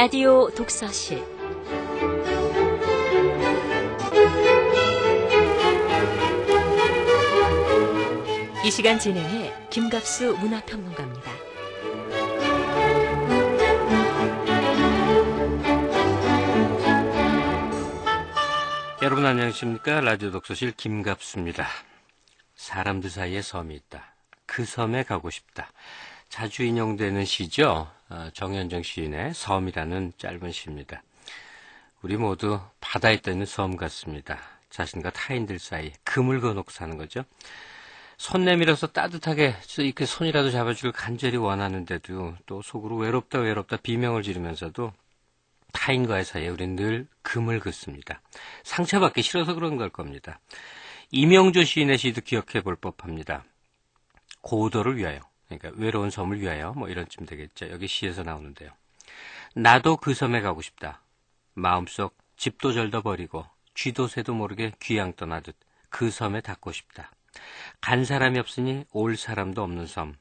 라디오 독서실 이 시간 진행해 김갑수 문화평론가입니다. 여러분 안녕하십니까? 라디오 독서실 김갑수입니다. 사람들 사이에 섬이 있다. 그 섬에 가고 싶다. 자주 인용되는 시죠. 정현정 시인의 섬이라는 짧은 시입니다. 우리 모두 바다에 떠있는 섬 같습니다. 자신과 타인들 사이 금을 거놓고 사는 거죠. 손 내밀어서 따뜻하게 이렇게 손이라도 잡아주길 간절히 원하는데도 또 속으로 외롭다 비명을 지르면서도 타인과의 사이에 우리는 늘 금을 긋습니다. 상처받기 싫어서 그런 걸 겁니다. 이명조 시인의 시도 기억해 볼 법합니다. 고도를 위하여, 그러니까 외로운 섬을 위하여 뭐 이런쯤 되겠죠. 여기 시에서 나오는데요. 나도 그 섬에 가고 싶다. 마음속 집도 절도 버리고 쥐도 새도 모르게 귀양 떠나듯 그 섬에 닿고 싶다. 간 사람이 없으니 올 사람도 없는 섬.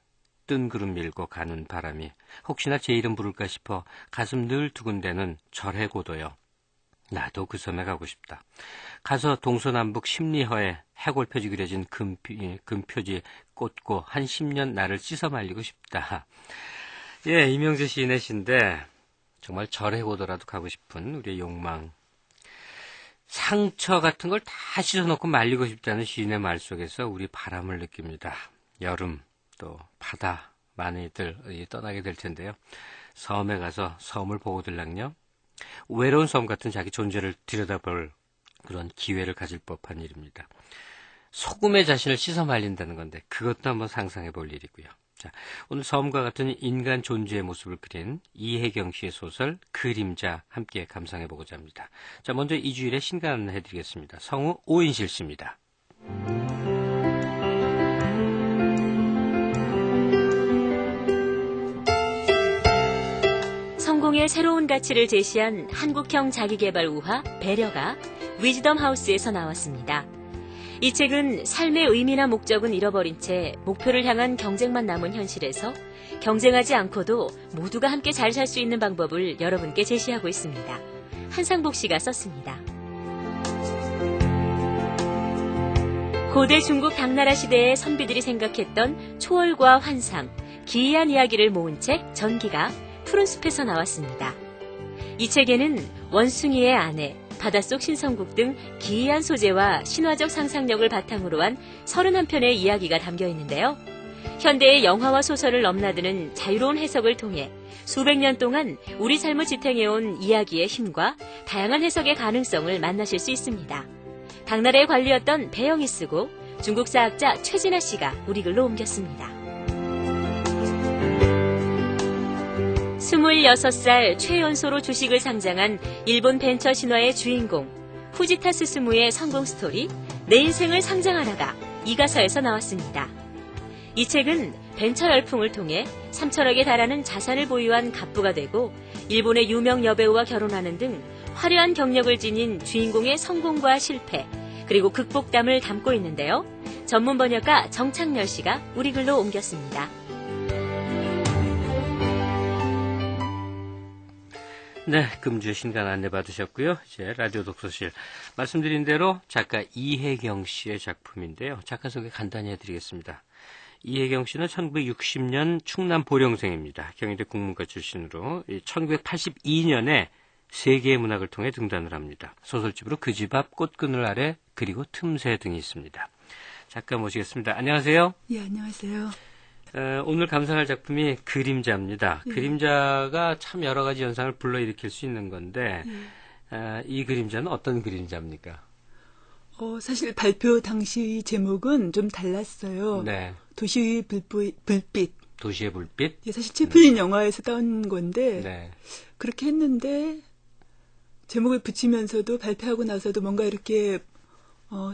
뜬 구름 밀고 가는 바람이 혹시나 제 이름 부를까 싶어 가슴 늘 두근대는 절해 고도여. 나도 그 섬에 가고 싶다. 가서 동서남북 십리허에 해골표지 그려진 금표지 꽂고 한 10년 나를 씻어 말리고 싶다. 예, 이명재 시인의 시인데 정말 절해 고도라도 가고 싶은 우리의 욕망. 상처 같은 걸 다 씻어놓고 말리고 싶다는 시인의 말 속에서 우리 바람을 느낍니다. 여름, 또 바다, 많이들 떠나게 될 텐데요. 섬에 가서 섬을 보고 들랑요. 외로운 섬 같은 자기 존재를 들여다볼 그런 기회를 가질 법한 일입니다. 소금에 자신을 씻어 말린다는 건데 그것도 한번 상상해 볼 일이고요. 자, 오늘 섬과 같은 인간 존재의 모습을 그린 이혜경 씨의 소설 그림자 함께 감상해 보고자 합니다. 자, 먼저 이 주일에 신간해 드리겠습니다. 성우 오인실 씨입니다. 성공의 새로운 가치를 제시한 한국형 자기개발 우화 배려가 위즈덤 하우스에서 나왔습니다. 이 책은 삶의 의미나 목적은 잃어버린 채 목표를 향한 경쟁만 남은 현실에서 경쟁하지 않고도 모두가 함께 잘 살 수 있는 방법을 여러분께 제시하고 있습니다. 한상복 씨가 썼습니다. 고대 중국 당나라 시대의 선비들이 생각했던 초월과 환상, 기이한 이야기를 모은 책 전기가 푸른 숲에서 나왔습니다. 이 책에는 원숭이의 아내, 바닷속 신성국 등 기이한 소재와 신화적 상상력을 바탕으로 한 31편의 이야기가 담겨 있는데요. 현대의 영화와 소설을 넘나드는 자유로운 해석을 통해 수백 년 동안 우리 삶을 지탱해온 이야기의 힘과 다양한 해석의 가능성을 만나실 수 있습니다. 당나라의 관리였던 배영이 쓰고 중국 사학자 최진아 씨가 우리 글로 옮겼습니다. 26살 최연소로 주식을 상장한 일본 벤처 신화의 주인공 후지타스 스무의 성공 스토리 내 인생을 상장하라가 이가서에서 나왔습니다. 이 책은 벤처 열풍을 통해 3천억에 달하는 자산을 보유한 갑부가 되고 일본의 유명 여배우와 결혼하는 등 화려한 경력을 지닌 주인공의 성공과 실패 그리고 극복담을 담고 있는데요. 전문 번역가 정창렬 씨가 우리 글로 옮겼습니다. 네, 금주의 신간 안내 받으셨고요. 이제 라디오 독서실 말씀드린 대로 작가 이혜경 씨의 작품인데요. 작가 소개 간단히 해드리겠습니다. 이혜경 씨는 1960년 충남 보령생입니다. 경희대 국문과 출신으로 1982년에 세계의 문학을 통해 등단을 합니다. 소설집으로 그 집 앞 꽃그늘 아래 그리고 틈새 등이 있습니다. 작가 모시겠습니다. 안녕하세요. 예, 안녕하세요. 오늘 감상할 작품이 그림자입니다. 예. 그림자가 참 여러 가지 현상을 불러일으킬 수 있는 건데 이 그림자는 어떤 그림자입니까? 사실 발표 당시 제목은 좀 달랐어요. 네. 도시의 불빛. 도시의 불빛? 예, 사실 채플린 영화에서 따온 건데 네. 그렇게 했는데 제목을 붙이면서도 발표하고 나서도 뭔가 이렇게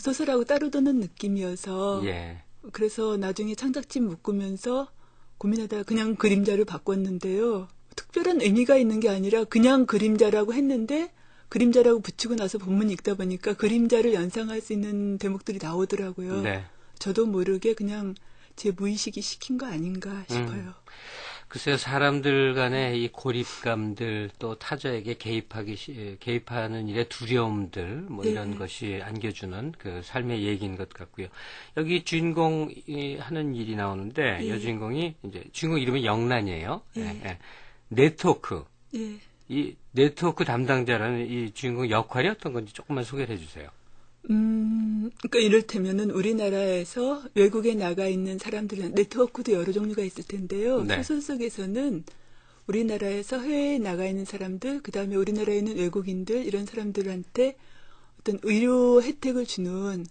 소설하고 따로 도는 느낌이어서 예. 그래서 나중에 창작집 묶으면서 고민하다가 그냥 그림자를 바꿨는데요. 특별한 의미가 있는 게 아니라 그냥 그림자라고 했는데 그림자라고 붙이고 나서 본문 읽다 보니까 그림자를 연상할 수 있는 대목들이 나오더라고요. 네. 저도 모르게 그냥 제 무의식이 시킨 거 아닌가 싶어요. 글쎄요, 사람들 간의 이 고립감들, 또 타자에게 개입하는 일의 두려움들, 뭐 이런 것이 안겨주는 그 삶의 얘기인 것 같고요. 여기 주인공이 하는 일이 나오는데, 여주인공이, 이제, 주인공 이름이 영란이에요. 네트워크. 이 네트워크 담당자라는 이 주인공 역할이 어떤 건지 조금만 소개를 해주세요. 그러니까 이를테면은 우리나라에서 외국에 나가 있는 사람들은 네트워크도 여러 종류가 있을 텐데요. 네. 소설 속에서는 우리나라에서 해외에 나가 있는 사람들, 그 다음에 우리나라에 있는 외국인들, 이런 사람들한테 어떤 의료 혜택을 주는,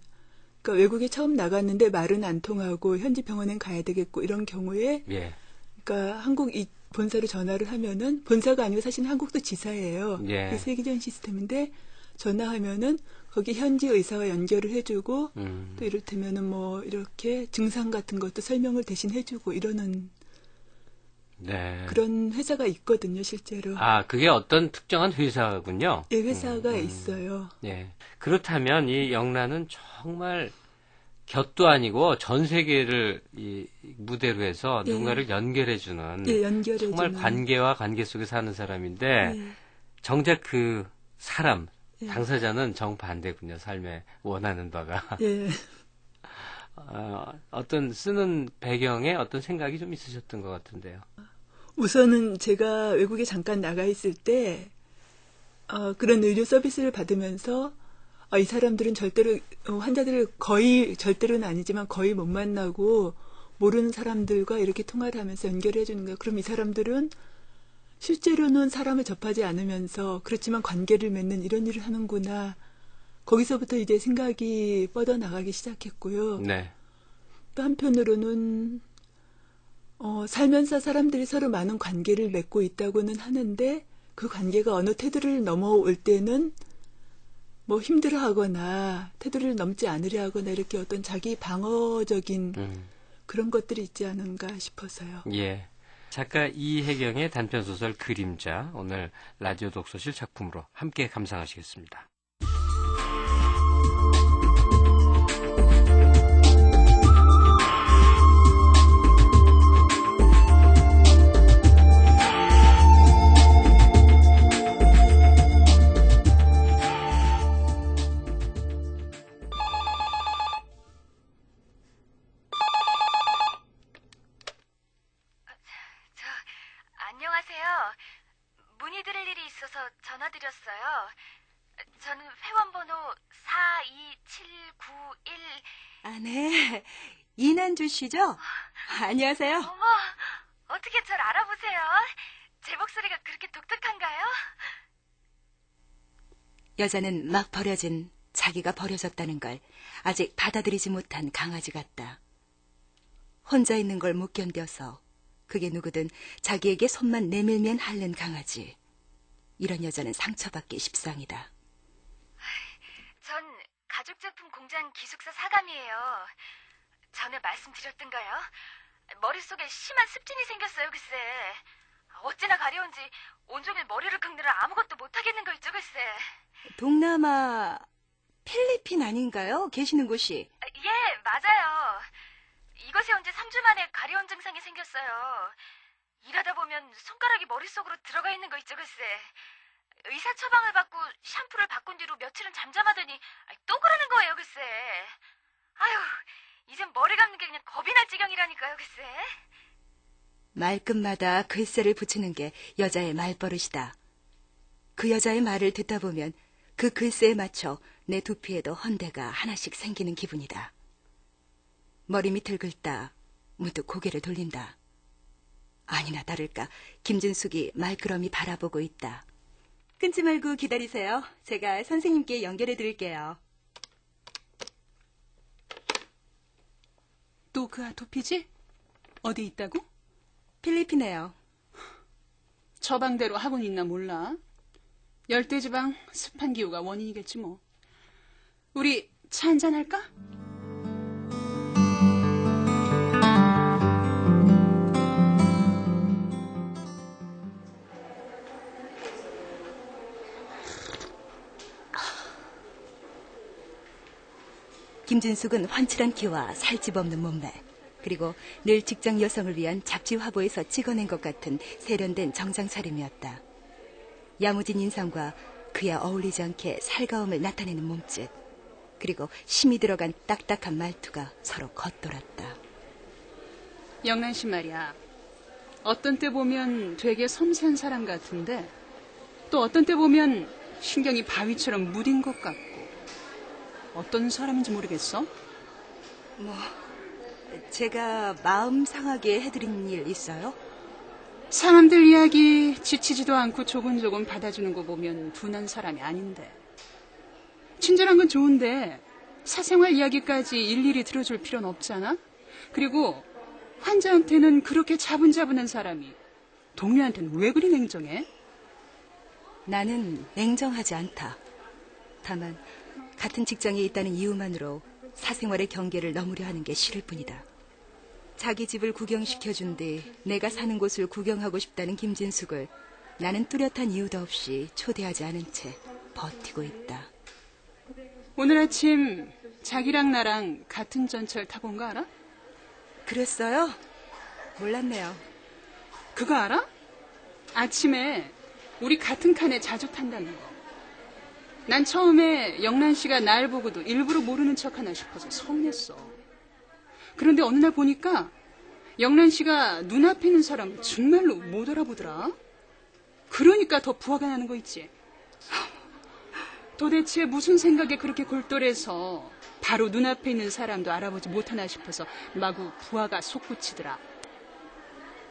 그러니까 외국에 처음 나갔는데 말은 안 통하고 현지 병원에 가야 되겠고 이런 경우에, 예. 그러니까 한국 이 본사로 전화를 하면은, 본사가 아니고 사실 한국도 지사예요. 예. 그게 세계적인 시스템인데 전화하면은 거기 현지 의사와 연결을 해주고 또 이를테면은 뭐 이렇게 증상 같은 것도 설명을 대신 해주고 이러는 네. 그런 회사가 있거든요, 실제로. 아, 그게 어떤 특정한 회사군요. 예, 회사가 있어요. 예. 그렇다면 이 영란은 정말 곁도 아니고 전 세계를 이 무대로 해서 누군가를 연결해주는 예, 연결해주는. 정말 관계와 관계 속에 사는 사람인데 예. 정작 그 사람, 당사자는 정반대군요. 삶에 원하는 바가. 예. 어떤 쓰는 배경에 어떤 생각이 좀 있으셨던 것 같은데요. 우선은 제가 외국에 잠깐 나가 있을 때 그런 의료 서비스를 받으면서 이 사람들은 절대로 환자들을 거의 절대로는 아니지만 거의 못 만나고 모르는 사람들과 이렇게 통화를 하면서 연결해 주는 거예요. 그럼 이 사람들은 실제로는 사람을 접하지 않으면서 그렇지만 관계를 맺는 이런 일을 하는구나. 거기서부터 이제 생각이 뻗어나가기 시작했고요. 네. 또 한편으로는 살면서 사람들이 서로 많은 관계를 맺고 있다고는 하는데 그 관계가 어느 테두리를 넘어올 때는 뭐 힘들어하거나 테두리를 넘지 않으려 하거나 이렇게 어떤 자기 방어적인 그런 것들이 있지 않은가 싶어서요. 예. 작가 이혜경의 단편소설 그림자, 오늘 라디오 독서실 작품으로 함께 감상하시겠습니다. 안녕하세요. 문의드릴 일이 있어서 전화드렸어요. 저는 회원번호 42791... 네. 이난주 씨죠? 안녕하세요. 어머, 어떻게 절 알아보세요? 제 목소리가 그렇게 독특한가요? 여자는 막 버려진 자기가 버려졌다는 걸 아직 받아들이지 못한 강아지 같다. 혼자 있는 걸 못 견뎌서 그게 누구든 자기에게 손만 내밀면 핥는 강아지. 이런 여자는 상처받기 십상이다. 전 가죽제품 공장 기숙사 사감이에요. 전에 말씀드렸던가요? 머릿속에 심한 습진이 생겼어요, 글쎄. 어찌나 가려운지 온종일 머리를 긁느라 아무것도 못하겠는 거 있죠, 글쎄. 동남아 필리핀 아닌가요? 계시는 곳이? 예, 맞아요. 이곳에 온 지 3주 만에 가려운 증상이 생겼어요. 일하다 보면 손가락이 머릿속으로 들어가 있는 거 있죠, 글쎄. 의사 처방을 받고 샴푸를 바꾼 뒤로 며칠은 잠잠하더니 또 그러는 거예요, 글쎄. 아휴, 이젠 머리 감는 게 그냥 겁이 날 지경이라니까요, 글쎄. 말끝마다 글쎄를 붙이는 게 여자의 말버릇이다. 그 여자의 말을 듣다 보면 그 글쎄에 맞춰 내 두피에도 헌대가 하나씩 생기는 기분이다. 머리 밑을 긁다 문득 고개를 돌린다. 아니나 다를까 김진숙이 말끄러미 바라보고 있다. 끊지 말고 기다리세요. 제가 선생님께 연결해 드릴게요. 또 그 아토피지? 어디 있다고? 필리핀에요. 처방대로 하고 있나 몰라. 열대지방 습한 기후가 원인이겠지 뭐. 우리 차 한잔 할까? 김진숙은 환칠한 키와 살집 없는 몸매, 그리고 늘 직장 여성을 위한 잡지 화보에서 찍어낸 것 같은 세련된 정장 차림이었다. 야무진 인상과 그야 어울리지 않게 살가움을 나타내는 몸짓, 그리고 심이 들어간 딱딱한 말투가 서로 겉돌았다. 영란 씨 말이야. 어떤 때 보면 되게 섬세한 사람 같은데 또 어떤 때 보면 신경이 바위처럼 무딘 것 같고 어떤 사람인지 모르겠어? 제가 마음 상하게 해드린 일 있어요? 사람들 이야기 지치지도 않고 조곤조곤 받아주는 거 보면 둔한 사람이 아닌데. 친절한 건 좋은데 사생활 이야기까지 일일이 들어줄 필요는 없잖아? 그리고 환자한테는 그렇게 자분자분한 사람이 동료한테는 왜 그리 냉정해? 나는 냉정하지 않다. 다만 같은 직장에 있다는 이유만으로 사생활의 경계를 넘으려 하는 게 싫을 뿐이다. 자기 집을 구경시켜준 뒤 내가 사는 곳을 구경하고 싶다는 김진숙을 나는 뚜렷한 이유도 없이 초대하지 않은 채 버티고 있다. 오늘 아침 자기랑 나랑 같은 전철 타고 온 거 알아? 그랬어요? 몰랐네요. 그거 알아? 아침에 우리 같은 칸에 자주 탄다는 거. 난 처음에 영란 씨가 날 보고도 일부러 모르는 척하나 싶어서 서운했어. 그런데 어느 날 보니까 영란 씨가 눈앞에 있는 사람을 정말로 못 알아보더라. 그러니까 더 부화가 나는 거 있지. 도대체 무슨 생각에 그렇게 골똘해서 바로 눈앞에 있는 사람도 알아보지 못하나 싶어서 마구 부화가 솟구치더라.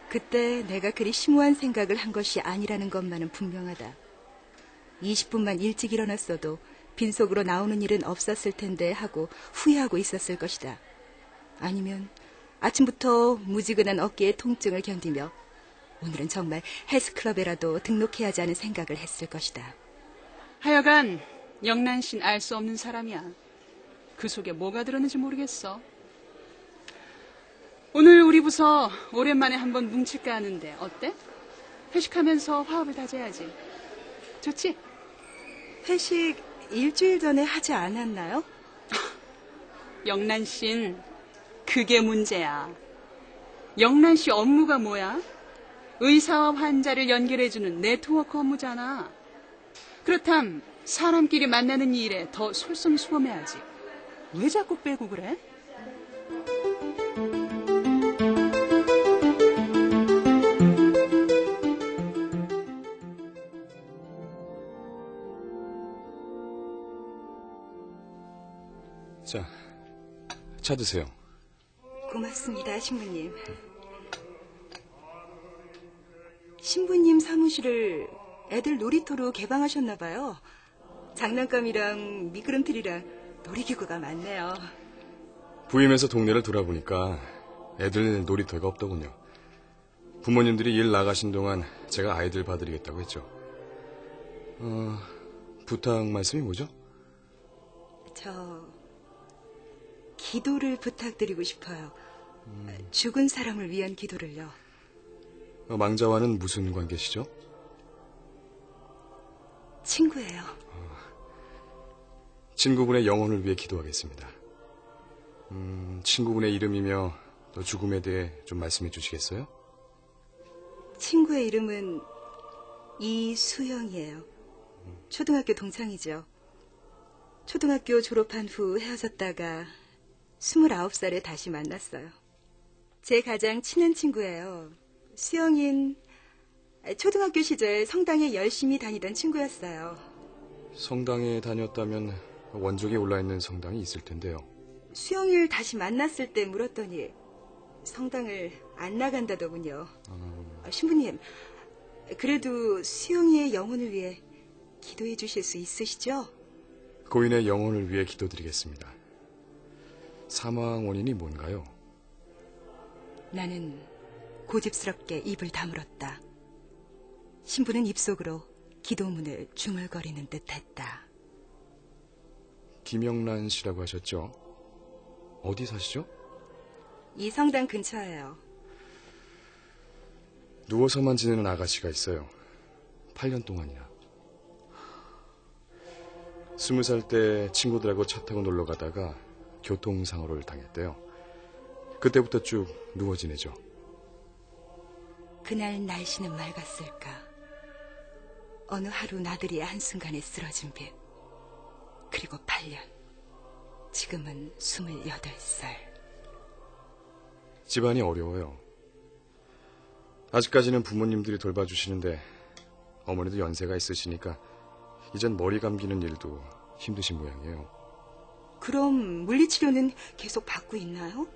그때 내가 그리 심오한 생각을 한 것이 아니라는 것만은 분명하다. 20분만 일찍 일어났어도 빈속으로 나오는 일은 없었을 텐데 하고 후회하고 있었을 것이다. 아니면 아침부터 무지근한 어깨의 통증을 견디며 오늘은 정말 헬스클럽에라도 등록해야 하지 않은 생각을 했을 것이다. 하여간 영란 씨는 알 수 없는 사람이야. 그 속에 뭐가 들었는지 모르겠어. 오늘 우리 부서 오랜만에 한번 뭉칠까 하는데 어때? 회식하면서 화합을 다져야지. 좋지? 회식 일주일 전에 하지 않았나요? 영란 씨는 그게 문제야. 영란 씨 업무가 뭐야? 의사와 환자를 연결해주는 네트워크 업무잖아. 그렇담 사람끼리 만나는 일에 더 솔선수범해야지. 왜 자꾸 빼고 그래? 자, 차 드세요. 고맙습니다, 신부님. 신부님 사무실을 애들 놀이터로 개방하셨나 봐요. 장난감이랑 미끄럼틀이랑 놀이기구가 많네요. 부임해서 동네를 돌아보니까 애들 놀이터가 없더군요. 부모님들이 일 나가신 동안 제가 아이들 봐드리겠다고 했죠. 부탁 말씀이 뭐죠? 기도를 부탁드리고 싶어요. 죽은 사람을 위한 기도를요. 망자와는 무슨 관계시죠? 친구예요. 친구분의 영혼을 위해 기도하겠습니다. 친구분의 이름이며 또 죽음에 대해 좀 말씀해 주시겠어요? 친구의 이름은 이수영이에요. 초등학교 동창이죠. 초등학교 졸업한 후 헤어졌다가 29살에 다시 만났어요. 제 가장 친한 친구예요. 수영인 초등학교 시절 성당에 열심히 다니던 친구였어요. 성당에 다녔다면 원종에 올라있는 성당이 있을 텐데요. 수영이를 다시 만났을 때 물었더니 성당을 안 나간다더군요. 신부님, 그래도 수영이의 영혼을 위해 기도해 주실 수 있으시죠? 고인의 영혼을 위해 기도드리겠습니다. 사망 원인이 뭔가요? 나는 고집스럽게 입을 다물었다. 신부는 입속으로 기도문을 중얼거리는 듯했다. 김영란 씨라고 하셨죠? 어디 사시죠? 이 성당 근처예요. 누워서만 지내는 아가씨가 있어요. 8년 동안이나. 20살 때 친구들하고 차 타고 놀러 가다가 교통사고를 당했대요. 그때부터 쭉 누워 지내죠. 그날 날씨는 맑았을까. 어느 하루 나들이 한순간에 쓰러진 빛. 그리고 8년. 지금은 28살. 집안이 어려워요. 아직까지는 부모님들이 돌봐주시는데 어머니도 연세가 있으시니까 이젠 머리 감기는 일도 힘드신 모양이에요. 그럼 물리치료는 계속 받고 있나요?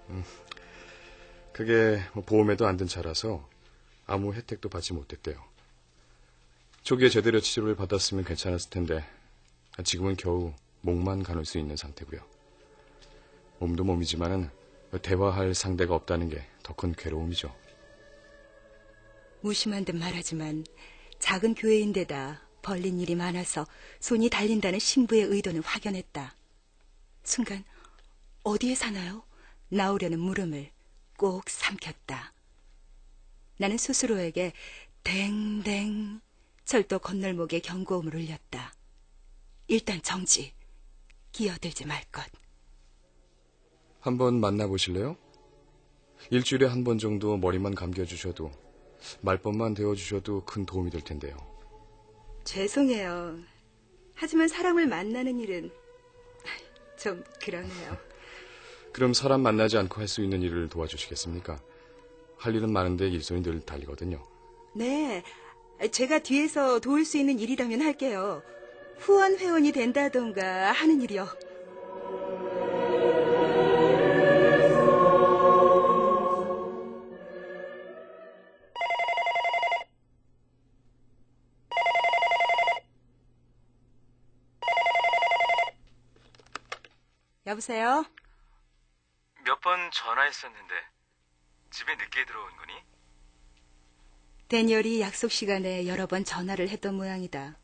그게 보험에도 안 든 차라서 아무 혜택도 받지 못했대요. 초기에 제대로 치료를 받았으면 괜찮았을 텐데 지금은 겨우 목만 가눌 수 있는 상태고요. 몸도 몸이지만은 대화할 상대가 없다는 게 더 큰 괴로움이죠. 무심한 듯 말하지만 작은 교회인데다 벌린 일이 많아서 손이 달린다는 신부의 의도는 확연했다. 순간 어디에 사나요? 나오려는 물음을 꼭 삼켰다. 나는 스스로에게 댕댕 철도 건널목에 경고음을 울렸다. 일단 정지. 끼어들지 말 것. 한번 만나보실래요? 일주일에 한 번 정도 머리만 감겨주셔도 말벗만 대어주셔도 큰 도움이 될 텐데요. 죄송해요. 하지만 사람을 만나는 일은 좀 그러네요. 그럼 사람 만나지 않고 할 수 있는 일을 도와주시겠습니까? 할 일은 많은데 일손이 늘 달리거든요. 네, 제가 뒤에서 도울 수 있는 일이라면 할게요. 후원 회원이 된다던가 하는 일이요. 여보세요? 몇 번 전화했었는데 집에 늦게 들어온 거니? 데니얼이 약속 시간에 여러 번 전화를 했던 모양이다.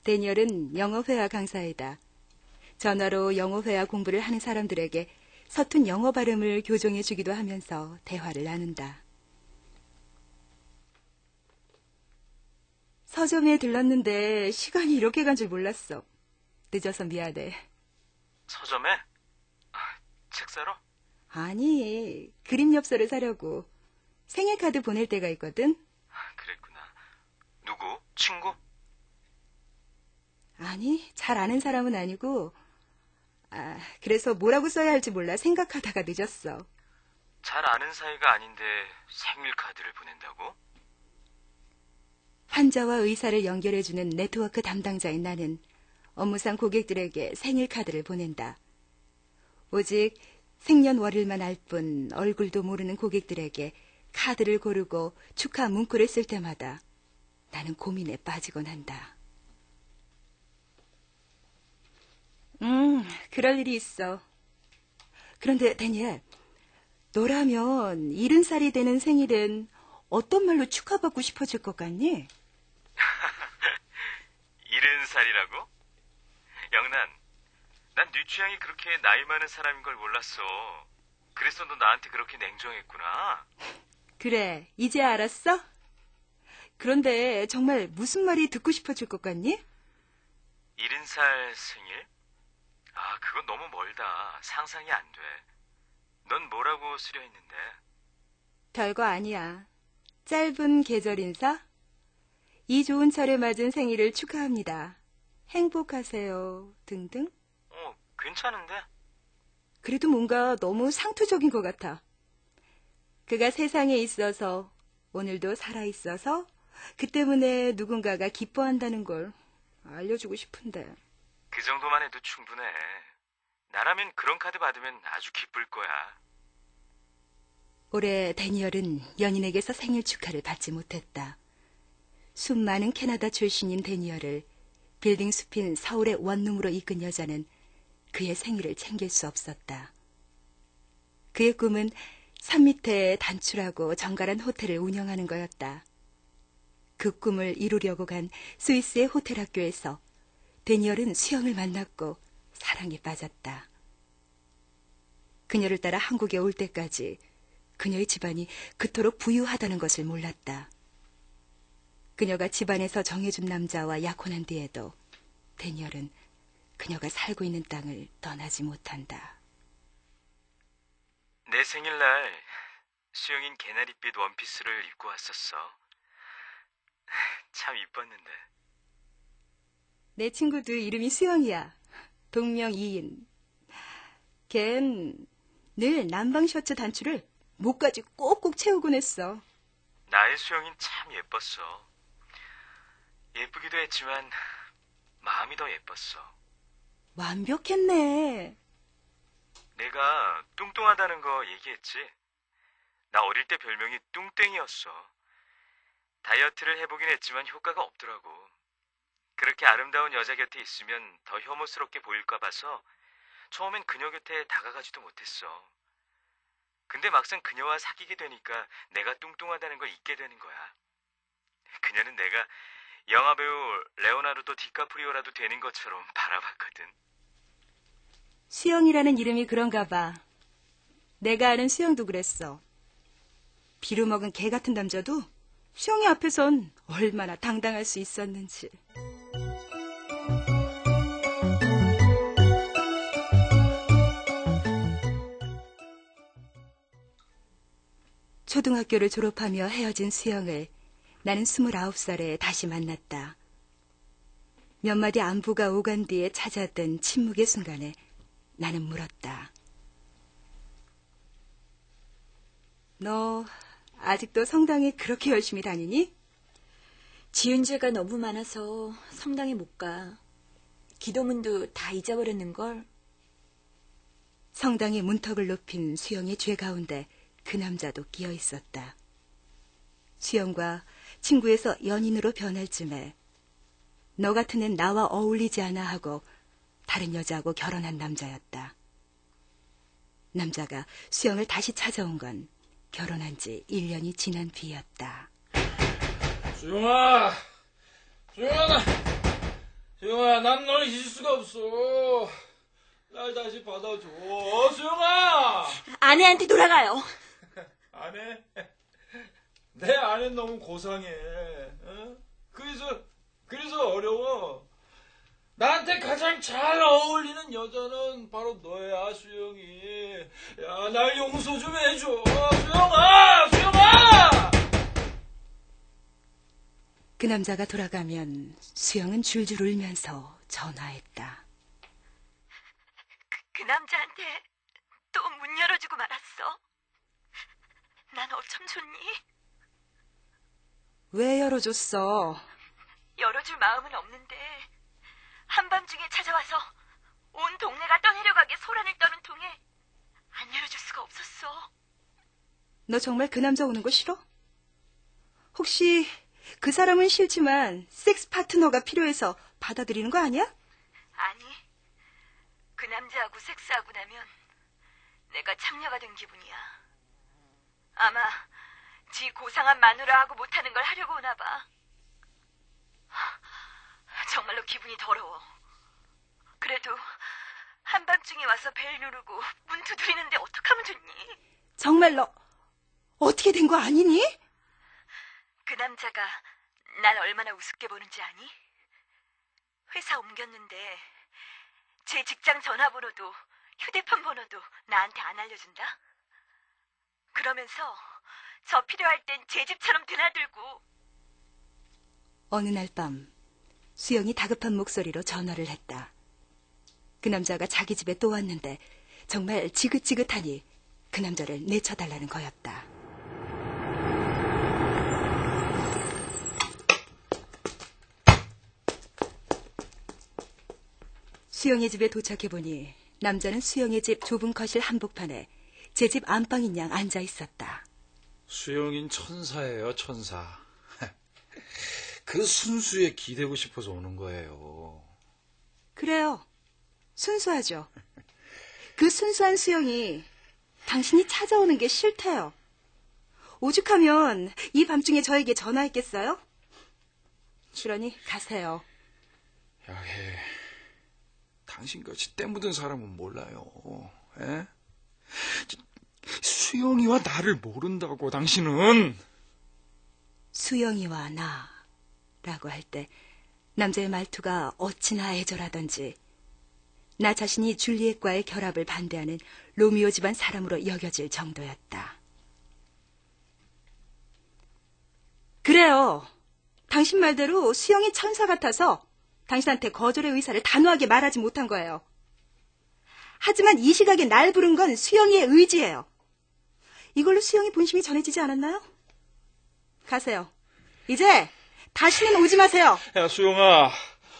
데니얼은 영어회화 강사이다. 전화로 영어회화 공부를 하는 사람들에게 서툰 영어 발음을 교정해 주기도 하면서 대화를 나눈다. 서점에 들렀는데 시간이 이렇게 간 줄 몰랐어. 늦어서 미안해. 서점에? 책 사러? 아니, 그림 엽서를 사려고. 생일 카드 보낼 때가 있거든. 그랬구나. 누구? 친구? 아니, 잘 아는 사람은 아니고. 그래서 뭐라고 써야 할지 몰라 생각하다가 늦었어. 잘 아는 사이가 아닌데 생일 카드를 보낸다고? 환자와 의사를 연결해주는 네트워크 담당자인 나는 업무상 고객들에게 생일 카드를 보낸다. 오직 생년월일만 알 뿐 얼굴도 모르는 고객들에게 카드를 고르고 축하 문구를 쓸 때마다 나는 고민에 빠지곤 한다. 그럴 일이 있어. 그런데 데니엘, 너라면 70살이 되는 생일엔 어떤 말로 축하받고 싶어질 것 같니? 70살이라고? 영란, 난 네 취향이 그렇게 나이 많은 사람인 걸 몰랐어. 그래서 너 나한테 그렇게 냉정했구나. 그래, 이제 알았어? 그런데 정말 무슨 말이 듣고 싶어질 것 같니? 70살 생일? 그건 너무 멀다. 상상이 안 돼. 넌 뭐라고 쓰려 했는데? 별거 아니야. 짧은 계절 인사? 이 좋은 철에 맞은 생일을 축하합니다. 행복하세요. 등등? 괜찮은데? 그래도 뭔가 너무 상투적인 것 같아. 그가 세상에 있어서, 오늘도 살아있어서, 그 때문에 누군가가 기뻐한다는 걸 알려주고 싶은데. 그 정도만 해도 충분해. 나라면 그런 카드 받으면 아주 기쁠 거야. 올해 데니얼은 연인에게서 생일 축하를 받지 못했다. 수많은 캐나다 출신인 데니얼을 빌딩 숲인 서울의 원룸으로 이끈 여자는 그의 생일을 챙길 수 없었다. 그의 꿈은 산 밑에 단출하고 정갈한 호텔을 운영하는 거였다. 그 꿈을 이루려고 간 스위스의 호텔 학교에서 데니얼은 수영을 만났고 사랑에 빠졌다. 그녀를 따라 한국에 올 때까지 그녀의 집안이 그토록 부유하다는 것을 몰랐다. 그녀가 집안에서 정해준 남자와 약혼한 뒤에도 데니얼은 그녀가 살고 있는 땅을 떠나지 못한다. 내 생일날 수영인 개나리빛 원피스를 입고 왔었어. 참 이뻤는데. 내 친구도 이름이 수영이야. 동명이인. 걘 늘 남방 셔츠 단추를 목까지 꼭꼭 채우곤 했어. 나의 수영인 참 예뻤어. 예쁘기도 했지만 마음이 더 예뻤어. 완벽했네. 내가 뚱뚱하다는 거 얘기했지? 나 어릴 때 별명이 뚱땡이였어. 다이어트를 해보긴 했지만 효과가 없더라고. 그렇게 아름다운 여자 곁에 있으면 더 혐오스럽게 보일까 봐서 처음엔 그녀 곁에 다가가지도 못했어. 근데 막상 그녀와 사귀게 되니까 내가 뚱뚱하다는 걸 잊게 되는 거야. 그녀는 내가 영화배우 레오나르도 디카프리오라도 되는 것처럼 바라봤거든. 수영이라는 이름이 그런가 봐. 내가 아는 수영도 그랬어. 비루먹은 개 같은 남자도 수영이 앞에선 얼마나 당당할 수 있었는지. 초등학교를 졸업하며 헤어진 수영을 나는 29살에 다시 만났다. 몇 마디 안부가 오간 뒤에 찾아왔던 침묵의 순간에 나는 물었다. 너 아직도 성당에 그렇게 열심히 다니니? 지은 죄가 너무 많아서 성당에 못 가. 기도문도 다 잊어버렸는걸. 성당의 문턱을 높인 수영의 죄 가운데 그 남자도 끼어 있었다. 수영과 친구에서 연인으로 변할 쯤에 너 같은 애 나와 어울리지 않아 하고 다른 여자하고 결혼한 남자였다. 남자가 수영을 다시 찾아온 건 결혼한 지 1년이 지난 뒤였다. 수영아, 난 널 잊을 수가 없어. 날 다시 받아줘, 수영아. 아내한테 돌아가요. 아내? 내 아내는 너무 고상해. 어? 그래서 어려워. 나한테 가장 잘 어울리는 여자는 바로 너야, 수영이. 야, 날 용서 좀 해줘, 수영아! 그 남자가 돌아가면 수영은 줄줄 울면서 전화했다. 그 남자한테 또 문 열어주고 말았어. 난 어쩜 좋니? 왜 열어줬어? 열어줄 마음은 없는데 한밤중에 찾아와서 온 동네가 떠내려가게 소란을 떠는 통에 안 열어줄 수가 없었어. 너 정말 그 남자 오는 거 싫어? 혹시 그 사람은 싫지만 섹스 파트너가 필요해서 받아들이는 거 아니야? 아니, 그 남자하고 섹스하고 나면 내가 창녀가 된 기분이야. 아마 지 고상한 마누라하고 못하는 걸 하려고 오나 봐. 정말로 기분이 더러워. 그래도 한밤중에 와서 벨 누르고 문 두드리는데 어떡하면 좋니? 정말 너 어떻게 된 거 아니니? 그 남자가 날 얼마나 우습게 보는지 아니? 회사 옮겼는데 제 직장 전화번호도 휴대폰 번호도 나한테 안 알려준다? 그러면서 저 필요할 땐 제 집처럼 드나들고. 어느 날 밤 수영이 다급한 목소리로 전화를 했다. 그 남자가 자기 집에 또 왔는데 정말 지긋지긋하니 그 남자를 내쳐달라는 거였다. 수영의 집에 도착해보니 남자는 수영의 집 좁은 거실 한복판에 제 집 안방인 양 앉아 있었다. 수영인 천사예요, 천사. 그 순수에 기대고 싶어서 오는 거예요. 그래요. 순수하죠. 그 순수한 수영이 당신이 찾아오는 게 싫대요. 오죽하면 이 밤중에 저에게 전화했겠어요? 그러니 가세요. 야해, 당신같이 때 묻은 사람은 몰라요. 에? 수영이와 나를 모른다고, 당신은. 수영이와 나라고 할 때 남자의 말투가 어찌나 애절하던지 나 자신이 줄리엣과의 결합을 반대하는 로미오 집안 사람으로 여겨질 정도였다. 그래요. 당신 말대로 수영이 천사 같아서 당신한테 거절의 의사를 단호하게 말하지 못한 거예요. 하지만 이 시각에 날 부른 건 수영이의 의지예요. 이걸로 수영이 본심이 전해지지 않았나요? 가세요. 이제 다시는 오지 마세요. 야, 수영아,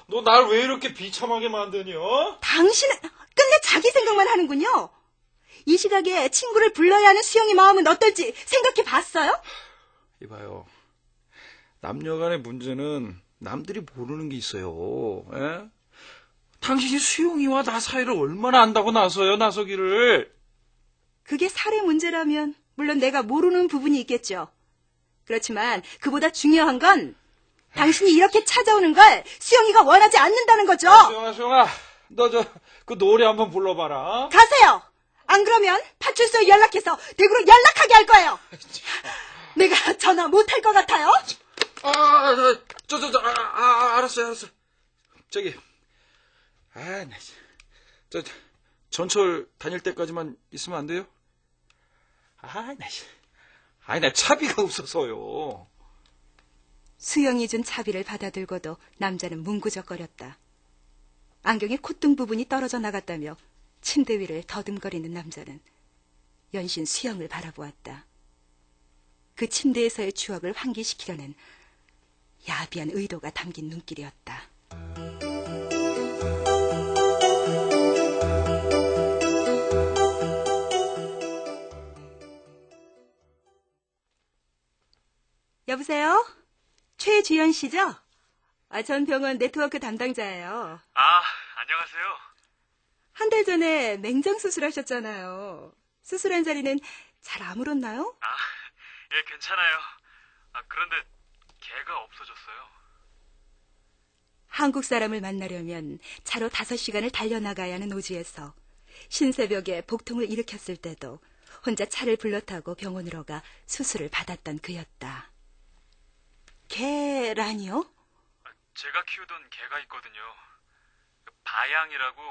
너 날 왜 이렇게 비참하게 만드니? 당신은 끝내 자기 생각만 하는군요. 이 시각에 친구를 불러야 하는 수영이 마음은 어떨지 생각해 봤어요? 이봐요. 남녀간의 문제는 남들이 모르는 게 있어요. 에? 당신이 수용이와 나 사이를 얼마나 안다고 나서기를. 그게 살의 문제라면 물론 내가 모르는 부분이 있겠죠. 그렇지만 그보다 중요한 건 당신이 이렇게 찾아오는 걸 수영이가 원하지 않는다는 거죠. 수영아, 너 그 노래 한번 불러봐라. 가세요. 안 그러면 파출소에 연락해서 댁으로 연락하게 할 거예요. 내가 전화 못할 것 같아요. 알았어요. 저기, 전철 다닐 때까지만 있으면 안 돼요? 나 차비가 없어서요. 수영이 준 차비를 받아들고도 남자는 뭉구적거렸다. 안경의 콧등 부분이 떨어져 나갔다며 침대 위를 더듬거리는 남자는 연신 수영을 바라보았다. 그 침대에서의 추억을 환기시키려는 야비한 의도가 담긴 눈길이었다. 여보세요? 최주연 씨죠? 전 병원 네트워크 담당자예요. 안녕하세요. 한 달 전에 맹장 수술하셨잖아요. 수술한 자리는 잘 아물었나요? 예, 괜찮아요. 그런데 개가 없어졌어요. 한국 사람을 만나려면 차로 5시간을 달려나가야 하는 오지에서 신새벽에 복통을 일으켰을 때도 혼자 차를 불러 타고 병원으로 가 수술을 받았던 그였다. 개라니요? 제가 키우던 개가 있거든요. 바양이라고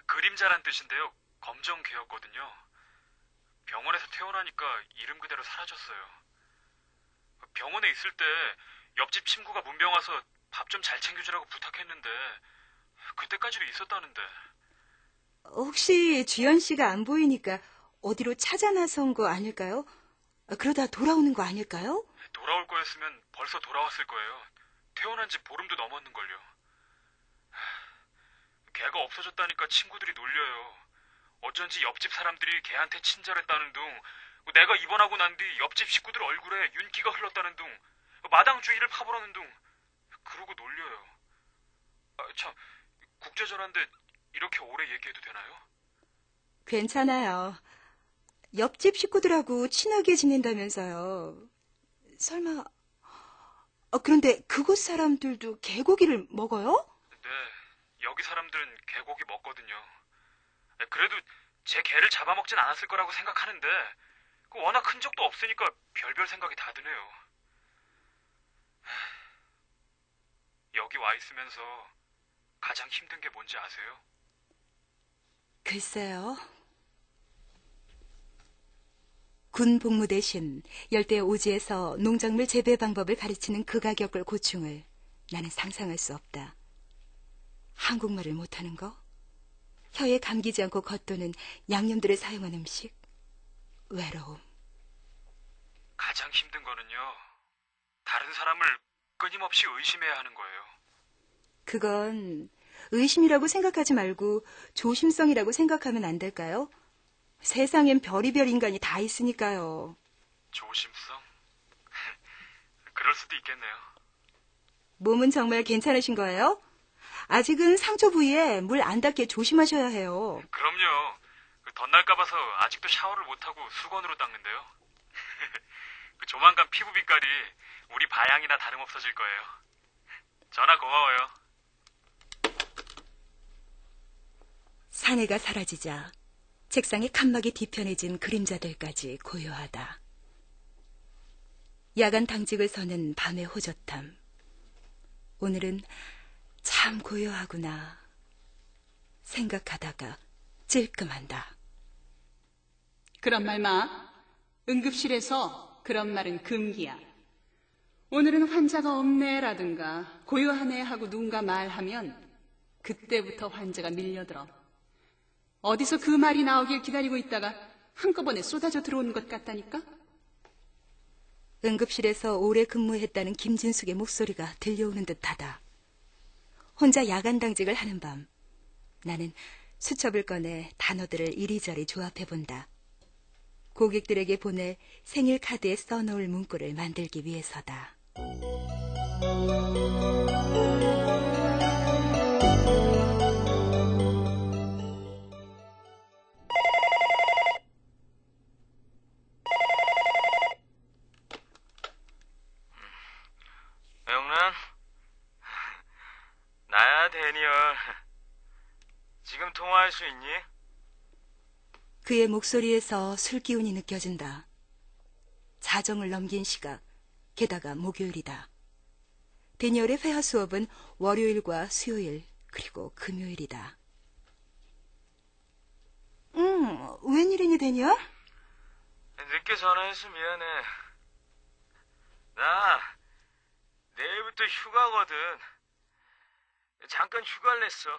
그림자란 뜻인데요. 검정 개였거든요. 병원에서 퇴원하니까 이름 그대로 사라졌어요. 병원에 있을 때 옆집 친구가 문병 와서 밥 좀 잘 챙겨주라고 부탁했는데 그때까지도 있었다는데. 혹시 주연 씨가 안 보이니까 어디로 찾아 나선 거 아닐까요? 그러다 돌아오는 거 아닐까요? 돌아올 거였으면 벌써 돌아왔을 거예요. 퇴원한 지 보름도 넘었는걸요. 개가 없어졌다니까 친구들이 놀려요. 어쩐지 옆집 사람들이 개한테 친절했다는 둥, 내가 입원하고 난 뒤 옆집 식구들 얼굴에 윤기가 흘렀다는 둥, 마당 주위를 파보라는 둥, 그러고 놀려요. 참, 국제전화인데 이렇게 오래 얘기해도 되나요? 괜찮아요. 옆집 식구들하고 친하게 지낸다면서요. 설마... 그런데 그곳 사람들도 개고기를 먹어요? 네, 여기 사람들은 개고기 먹거든요. 그래도 제 개를 잡아먹진 않았을 거라고 생각하는데 워낙 큰 적도 없으니까 별별 생각이 다 드네요. 여기 와 있으면서 가장 힘든 게 뭔지 아세요? 글쎄요. 군 복무 대신 열대 오지에서 농작물 재배 방법을 가르치는 그가 겪을 고충을 나는 상상할 수 없다. 한국말을 못하는 거, 혀에 감기지 않고 겉도는 양념들을 사용한 음식, 외로움. 가장 힘든 거는요, 다른 사람을 끊임없이 의심해야 하는 거예요. 그건 의심이라고 생각하지 말고 조심성이라고 생각하면 안 될까요? 세상엔 별의별 인간이 다 있으니까요. 조심성? 그럴 수도 있겠네요. 몸은 정말 괜찮으신 거예요? 아직은 상처 부위에 물 안 닿게 조심하셔야 해요. 그럼요. 덧날까 봐서 아직도 샤워를 못하고 수건으로 닦는데요. 조만간 피부 빛깔이 우리 바양이나 다름없어질 거예요. 전화 고마워요. 사내가 사라지자 책상에 칸막이 뒤편해진 그림자들까지 고요하다. 야간 당직을 서는 밤의 호젓함. 오늘은 참 고요하구나. 생각하다가 찔끔한다. 그런 말 마. 응급실에서 그런 말은 금기야. 오늘은 환자가 없네라든가 고요하네 하고 누군가 말하면 그때부터 환자가 밀려들어. 어디서 그 말이 나오길 기다리고 있다가 한꺼번에 쏟아져 들어오는 것 같다니까? 응급실에서 오래 근무했다는 김진숙의 목소리가 들려오는 듯하다. 혼자 야간 당직을 하는 밤, 나는 수첩을 꺼내 단어들을 이리저리 조합해본다. 고객들에게 보낼 생일 카드에 써놓을 문구를 만들기 위해서다. 영란? 나야, 데니얼. 지금 통화할 수 있니? 그의 목소리에서 술기운이 느껴진다. 자정을 넘긴 시각, 게다가 목요일이다. 데니얼의 회화 수업은 월요일과 수요일, 그리고 금요일이다. 웬일이니, 데니얼? 늦게 전화해서 미안해. 나 내일부터 휴가거든. 잠깐 휴가를 냈어.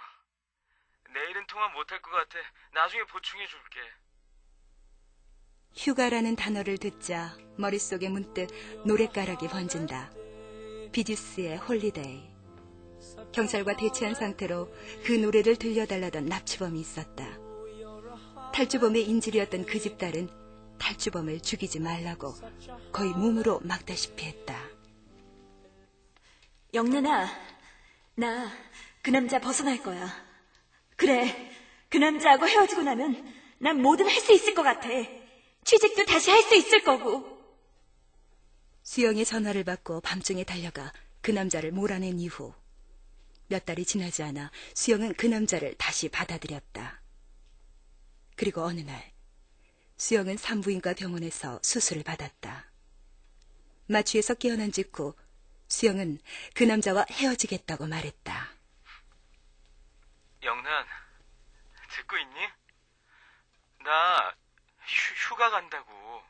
내일은 통화 못할 것 같아. 나중에 보충해 줄게. 휴가라는 단어를 듣자 머릿속에 문득 노랫가락이 번진다. 비지스의 홀리데이. 경찰과 대치한 상태로 그 노래를 들려달라던 납치범이 있었다. 탈주범의 인질이었던 그 집 딸은 탈주범을 죽이지 말라고 거의 몸으로 막다시피 했다. 영란아, 나 그 남자 벗어날 거야. 그래, 그 남자하고 헤어지고 나면 난 뭐든 할 수 있을 것 같아. 취직도 다시 할 수 있을 거고. 수영의 전화를 받고 밤중에 달려가 그 남자를 몰아낸 이후 몇 달이 지나지 않아 수영은 그 남자를 다시 받아들였다. 그리고 어느 날 수영은 산부인과 병원에서 수술을 받았다. 마취에서 깨어난 직후 수영은 그 남자와 헤어지겠다고 말했다. 영란, 듣고 있니? 나 휴가 간다고.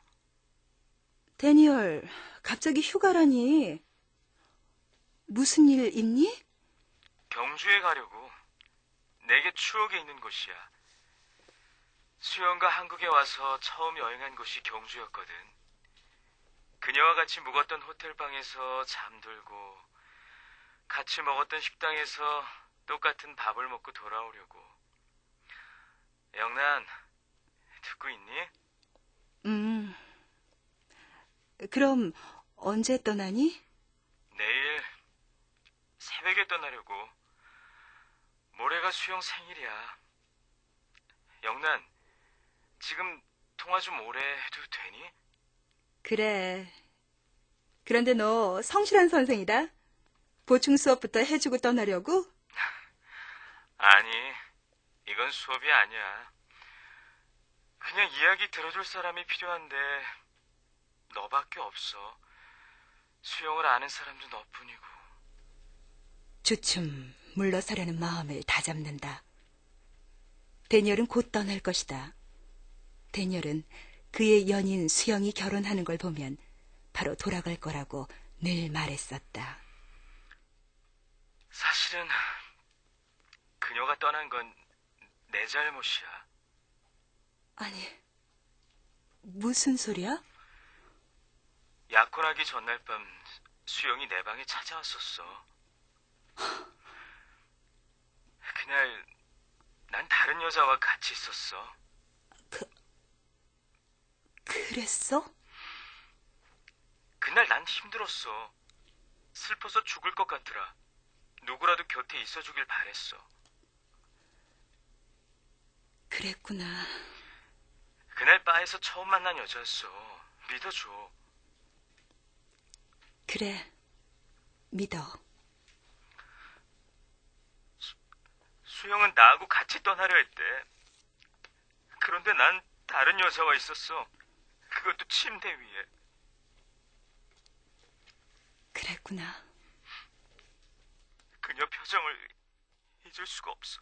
데니얼, 갑자기 휴가라니. 무슨 일 있니? 경주에 가려고. 내게 추억이 있는 곳이야. 수영과 한국에 와서 처음 여행한 곳이 경주였거든. 그녀와 같이 묵었던 호텔방에서 잠들고 같이 먹었던 식당에서 똑같은 밥을 먹고 돌아오려고. 영란, 듣고 있니? 그럼 언제 떠나니? 내일 새벽에 떠나려고. 모레가 수영 생일이야. 영란, 지금 통화 좀 오래 해도 되니? 그래. 그런데 너 성실한 선생이다. 보충 수업부터 해주고 떠나려고? 아니, 이건 수업이 아니야. 그냥 이야기 들어줄 사람이 필요한데 너밖에 없어. 수영을 아는 사람도 너뿐이고. 주춤 물러서려는 마음을 다잡는다. 데니얼은 곧 떠날 것이다. 데니얼은 그의 연인 수영이 결혼하는 걸 보면 바로 돌아갈 거라고 늘 말했었다. 사실은 그녀가 떠난 건 내 잘못이야. 아니, 무슨 소리야? 약혼하기 전날 밤 수영이 내 방에 찾아왔었어. 그날 난 다른 여자와 같이 있었어. 그랬어? 그날 난 힘들었어. 슬퍼서 죽을 것 같더라. 누구라도 곁에 있어주길 바랬어. 그랬구나. 그날 바에서 처음 만난 여자였어. 믿어줘. 그래, 믿어. 수영은 나하고 같이 떠나려 했대. 그런데 난 다른 여자와 있었어. 그것도 침대 위에. 그랬구나. 그녀 표정을 잊을 수가 없어.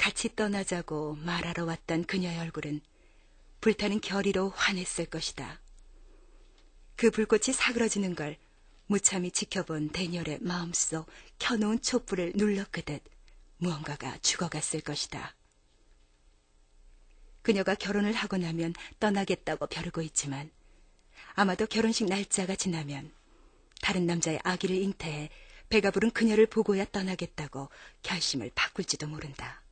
같이 떠나자고 말하러 왔던 그녀의 얼굴은 불타는 결의로 환했을 것이다. 그 불꽃이 사그러지는 걸 무참히 지켜본 데니얼의 마음속 켜놓은 촛불을 눌러 끄듯 무언가가 죽어갔을 것이다. 그녀가 결혼을 하고 나면 떠나겠다고 벼르고 있지만 아마도 결혼식 날짜가 지나면 다른 남자의 아기를 잉태해 배가 부른 그녀를 보고야 떠나겠다고 결심을 바꿀지도 모른다.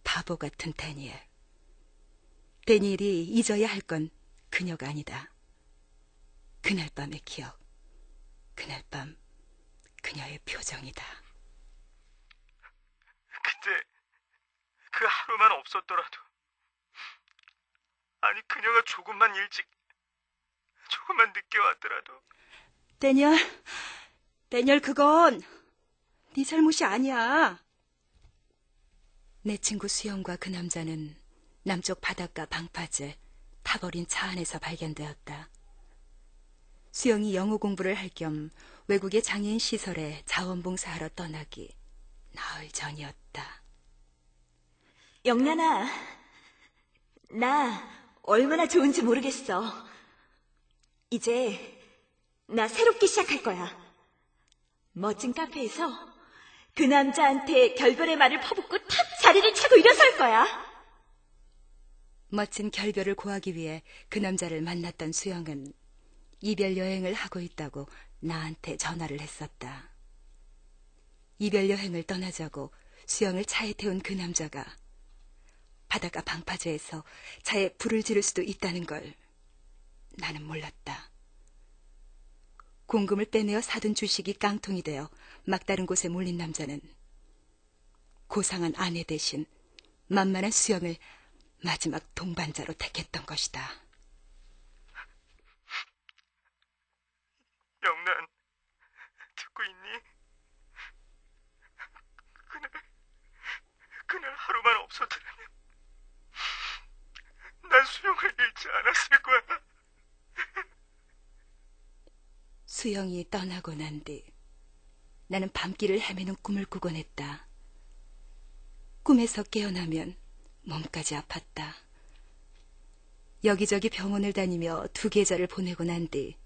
바보 같은 데니엘. 데니엘이 잊어야 할 건 그녀가 아니다. 그날 밤의 기억, 그날 밤 그녀의 표정이다. 근데 그 하루만 없었더라도, 아니 그녀가 조금만 늦게 왔더라도. 데니얼 그건 네 잘못이 아니야. 내 친구 수영과 그 남자는 남쪽 바닷가 방파제 타버린 차 안에서 발견되었다. 수영이 영어 공부를 할 겸 외국의 장애인 시설에 자원봉사하러 떠나기 나흘 전이었다. 영란아, 나 얼마나 좋은지 모르겠어. 이제 나 새롭게 시작할 거야. 멋진 카페에서 그 남자한테 결별의 말을 퍼붓고 탁 자리를 차고 일어설 거야. 멋진 결별을 구하기 위해 그 남자를 만났던 수영은 이별 여행을 하고 있다고 나한테 전화를 했었다. 이별 여행을 떠나자고 수영을 차에 태운 그 남자가 바닷가 방파제에서 차에 불을 지를 수도 있다는 걸 나는 몰랐다. 공금을 빼내어 사둔 주식이 깡통이 되어 막다른 곳에 몰린 남자는 고상한 아내 대신 만만한 수영을 마지막 동반자로 택했던 것이다. 영란, 듣고 있니? 그날 하루만 없었더라면 난 수영을 잃지 않았을 거야. 수영이 떠나고 난 뒤 나는 밤길을 헤매는 꿈을 꾸곤 했다. 꿈에서 깨어나면 몸까지 아팠다. 여기저기 병원을 다니며 2계절을 보내고 난 뒤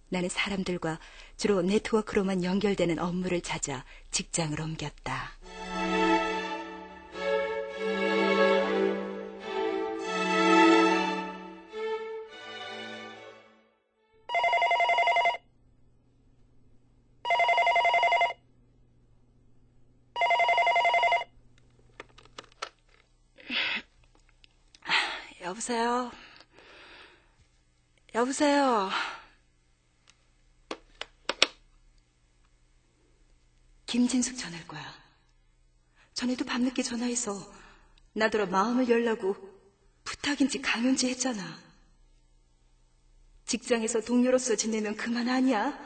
나는 사람들과 주로 네트워크로만 연결되는 업무를 찾아 직장을 옮겼다. 여보세요. 김진숙 전화할 거야. 전에도 밤늦게 전화해서 나더러 마음을 열라고 부탁인지 강요인지 했잖아. 직장에서 동료로서 지내면 그만 아니야?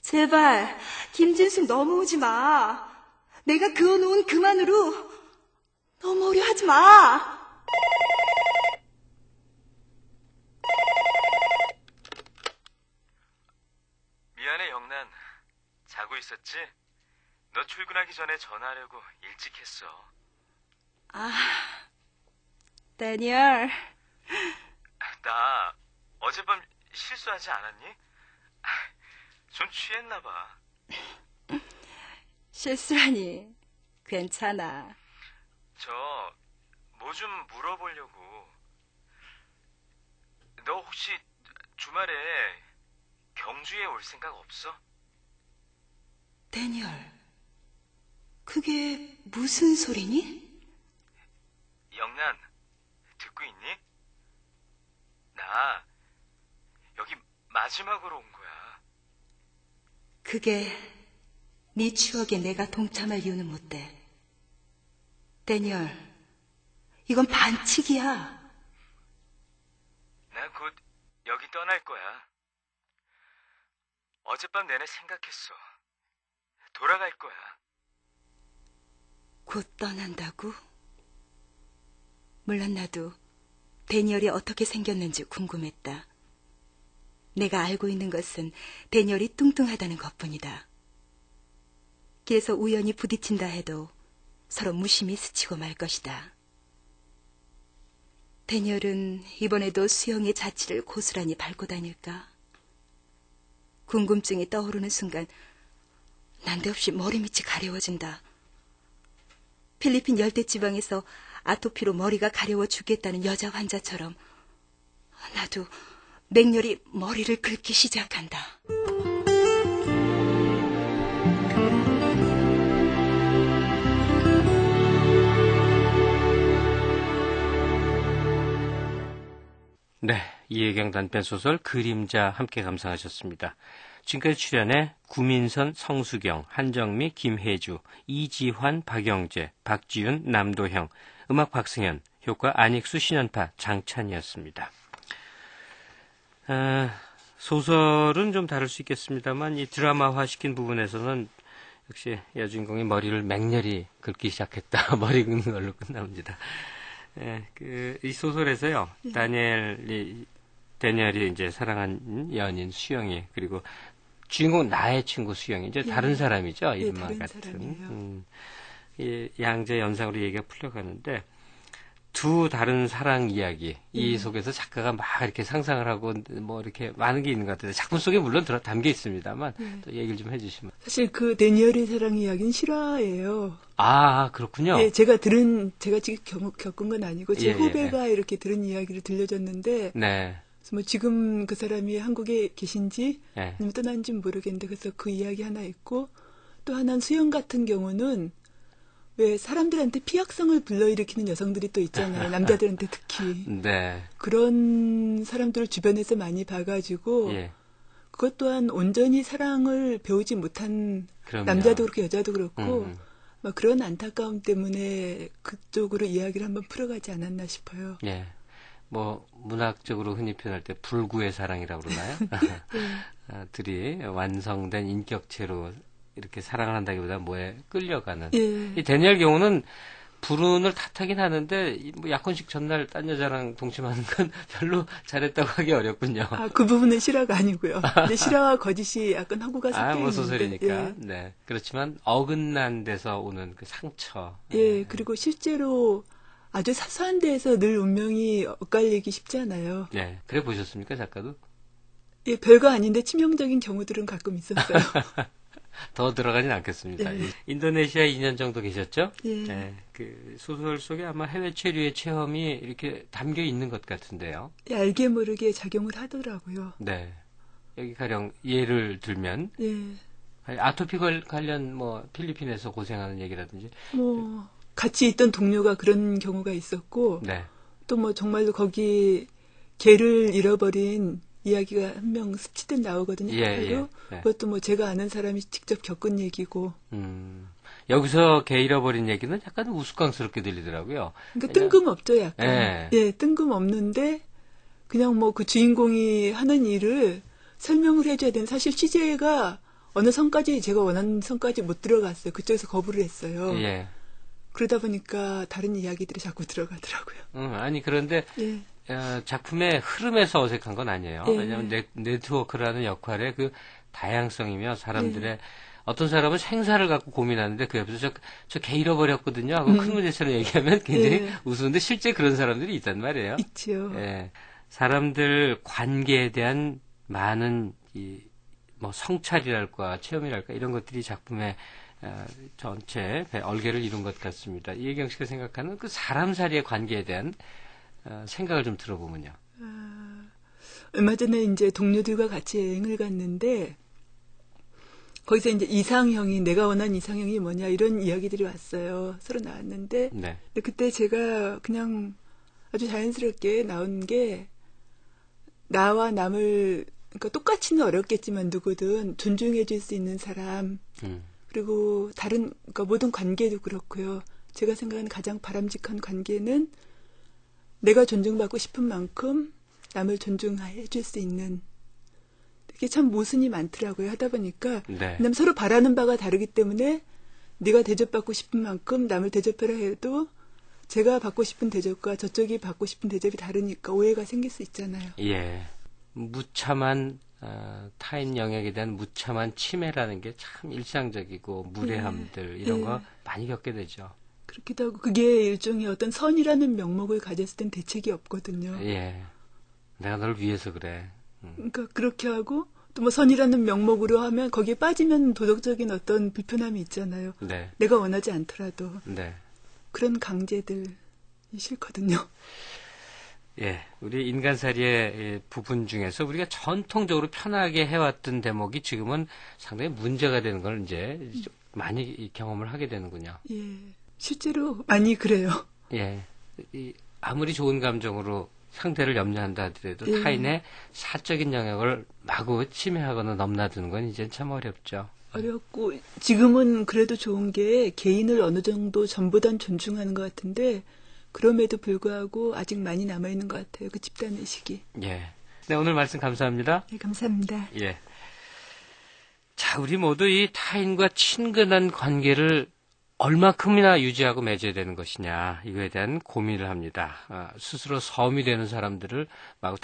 제발 김진숙 넘어오지 마. 내가 그어놓은 그만으로 넘어오려 하지 마. 미안해 영란, 자고 있었지? 너 출근하기 전에 전화하려고 일찍 했어. 데니얼. 나 어젯밤 실수하지 않았니? 좀 취했나 봐. 실수라니. 괜찮아. 뭐 좀 물어보려고. 너 혹시 주말에 경주에 올 생각 없어? 데니얼, 그게 무슨 소리니? 영란, 듣고 있니? 나 여기 마지막으로 온 거야. 그게 네 추억에 내가 동참할 이유는 못 돼. 데니얼, 이건 반칙이야. 난 곧 여기 떠날 거야. 어젯밤 내내 생각했어. 돌아갈 거야. 곧 떠난다고? 물론 나도 데니얼이 어떻게 생겼는지 궁금했다. 내가 알고 있는 것은 데니얼이 뚱뚱하다는 것뿐이다. 길에서 우연히 부딪힌다 해도 서로 무심히 스치고 말 것이다. 대니얼은 이번에도 수영의 자취를 고스란히 밟고 다닐까? 궁금증이 떠오르는 순간 난데없이 머리밑이 가려워진다. 필리핀 열대지방에서 아토피로 머리가 가려워 죽겠다는 여자 환자처럼 나도 맹렬히 머리를 긁기 시작한다. 네, 이혜경 단편소설 그림자 함께 감상하셨습니다. 지금까지 출연해 구민선, 성수경, 한정미, 김혜주, 이지환, 박영재, 박지윤, 남도형, 음악 박승현, 효과 안익수, 신연파, 장찬이었습니다. 소설은 좀 다를 수 있겠습니다만 이 드라마화시킨 부분에서는 역시 여주인공이 머리를 맹렬히 긁기 시작했다. 머리 긁는 걸로 끝납니다. 예, 이 소설에서요, 데니얼이 이제 사랑한 연인 수영이, 그리고 주인공 나의 친구 수영이, 이제 다른 사람이죠, 이름만 같은. 이 양자 연상으로 얘기가 풀려가는데, 두 다른 사랑 이야기, 이 속에서 작가가 막 이렇게 상상을 하고, 뭐 이렇게 많은 게 있는 것 같아요. 작품 속에 물론 담겨 있습니다만, 또 얘기를 좀 해주시면. 사실 그 데니얼의 사랑 이야기는 실화예요. 아, 그렇군요. 예, 제가 지금 겪은 건 아니고, 제 후배가 이렇게 들은 이야기를 들려줬는데, 네. 그래서 뭐 지금 그 사람이 한국에 계신지, 아니면 떠난지 모르겠는데, 그래서 그 이야기 하나 있고, 또 하나는 수영 같은 경우는, 왜 사람들한테 피약성을 불러일으키는 여성들이 또 있잖아요. 남자들한테 특히. 네. 그런 사람들을 주변에서 많이 봐가지고, 그것 또한 온전히 사랑을 배우지 못한 남자도 그렇고 여자도 그렇고, 막 그런 안타까움 때문에 그쪽으로 이야기를 한번 풀어가지 않았나 싶어요. 예. 뭐 문학적으로 흔히 표현할 때 불구의 사랑이라고 그러나요? 들이 완성된 인격체로 이렇게 사랑을 한다기보다 뭐에 끌려가는. 이 데니얼 경우는 불운을 탓하긴 하는데 뭐 약혼식 전날 딴 여자랑 동침하는 건 별로 잘했다고 하기 어렵군요. 아, 그 부분은 실화가 아니고요. 근데 실화와 거짓이 약간 하고가 섞여 있는데. 뭐 소설이니까. 네. 그렇지만 어긋난 데서 오는 그 상처. 예, 그리고 실제로 아주 사소한 데에서 늘 운명이 엇갈리기 쉽잖아요. 네. 그래 보셨습니까, 작가도? 예, 별거 아닌데 치명적인 경우들은 가끔 있었어요. 더 들어가진 않겠습니다. 인도네시아에 2년 정도 계셨죠? 예. 네, 그 소설 속에 아마 해외 체류의 체험이 이렇게 담겨 있는 것 같은데요. 예, 알게 모르게 작용을 하더라고요. 네. 여기 가령 예를 들면 아토피 관련 뭐 필리핀에서 고생하는 얘기라든지 뭐 같이 있던 동료가 그런 경우가 있었고 또 뭐 정말로 거기 개를 잃어버린 이야기가 한 명 스치듯 나오거든요. 그것도 뭐 제가 아는 사람이 직접 겪은 얘기고. 여기서 개 잃어버린 얘기는 약간 우스꽝스럽게 들리더라고요. 그러니까 뜬금없죠, 약간. 예, 뜬금없는데 그냥 뭐 그 주인공이 하는 일을 설명을 해줘야 되는, 사실 취재가 어느 선까지 제가 원하는 선까지 못 들어갔어요. 그쪽에서 거부를 했어요. 그러다 보니까 다른 이야기들이 자꾸 들어가더라고요. 아니 그런데 작품의 흐름에서 어색한 건 아니에요. 왜냐하면 네트워크라는 역할의 그 다양성이며 사람들의 어떤 사람은 생사를 갖고 고민하는데 그 옆에서 저 개 잃어버렸거든요 하고 큰 문제처럼 얘기하면 굉장히 우스운데 실제 그런 사람들이 있단 말이에요. 있죠. 사람들 관계에 대한 많은 뭐 성찰이랄까 체험이랄까 이런 것들이 작품의 전체 얼개를 이룬 것 같습니다. 이혜경 씨가 생각하는 그 사람살이의 관계에 대한 생각을 좀 들어보면요. 얼마 전에 이제 동료들과 같이 여행을 갔는데 거기서 이제 이상형이, 내가 원하는 이상형이 뭐냐 이런 이야기들이 왔어요. 서로 나왔는데 근데 그때 제가 그냥 아주 자연스럽게 나온 게, 나와 남을 그러니까 똑같이는 어렵겠지만 누구든 존중해 줄 수 있는 사람, 그리고 다른 그러니까 모든 관계도 그렇고요. 제가 생각하는 가장 바람직한 관계는 내가 존중받고 싶은 만큼 남을 존중해 줄 수 있는, 이게 참 모순이 많더라고요. 하다 보니까 왜냐면 서로 바라는 바가 다르기 때문에 네가 대접받고 싶은 만큼 남을 대접하라 해도 제가 받고 싶은 대접과 저쪽이 받고 싶은 대접이 다르니까 오해가 생길 수 있잖아요. 예, 무참한 타인 영역에 대한 무참한 침해라는 게 참 일상적이고 무례함들 이런 거 많이 겪게 되죠. 그렇기도 하고 그게 일종의 어떤 선이라는 명목을 가졌을 땐 대책이 없거든요. 예. 내가 널 위해서 그래. 그러니까 그렇게 하고 또 뭐 선이라는 명목으로 하면 거기에 빠지면 도덕적인 어떤 불편함이 있잖아요. 네. 내가 원하지 않더라도 네. 그런 강제들이 싫거든요. 예. 우리 인간살이의 부분 중에서 우리가 전통적으로 편하게 해왔던 대목이 지금은 상당히 문제가 되는 걸 이제 많이 경험을 하게 되는군요. 예. 실제로 많이 그래요. 예. 아무리 좋은 감정으로 상대를 염려한다 하더라도 예. 타인의 사적인 영역을 마구 침해하거나 넘나드는 건 이제 참 어렵죠. 어렵고 지금은 그래도 좋은 게 개인을 어느 정도 전보단 존중하는 것 같은데 그럼에도 불구하고 아직 많이 남아있는 것 같아요. 그 집단의식이. 예. 네, 오늘 말씀 감사합니다. 네, 감사합니다. 예. 자, 우리 모두 이 타인과 친근한 관계를 얼마큼이나 유지하고 맺어야 되는 것이냐, 이거에 대한 고민을 합니다. 스스로 섬이 되는 사람들을 마구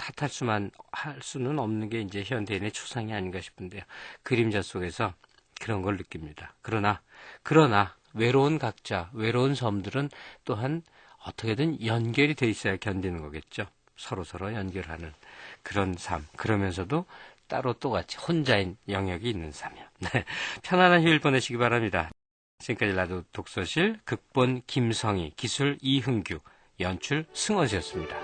할 수는 없는 게 이제 현대인의 추상이 아닌가 싶은데요. 그림자 속에서 그런 걸 느낍니다. 그러나, 외로운 각자, 외로운 섬들은 또한 어떻게든 연결이 돼 있어야 견디는 거겠죠. 서로 연결하는 그런 삶. 그러면서도 따로 똑같이 혼자인 영역이 있는 삶이요. 네. 편안한 휴일 보내시기 바랍니다. 지금까지 라디오 독서실, 극본 김성희, 기술 이흥규, 연출 승원 씨였습니다.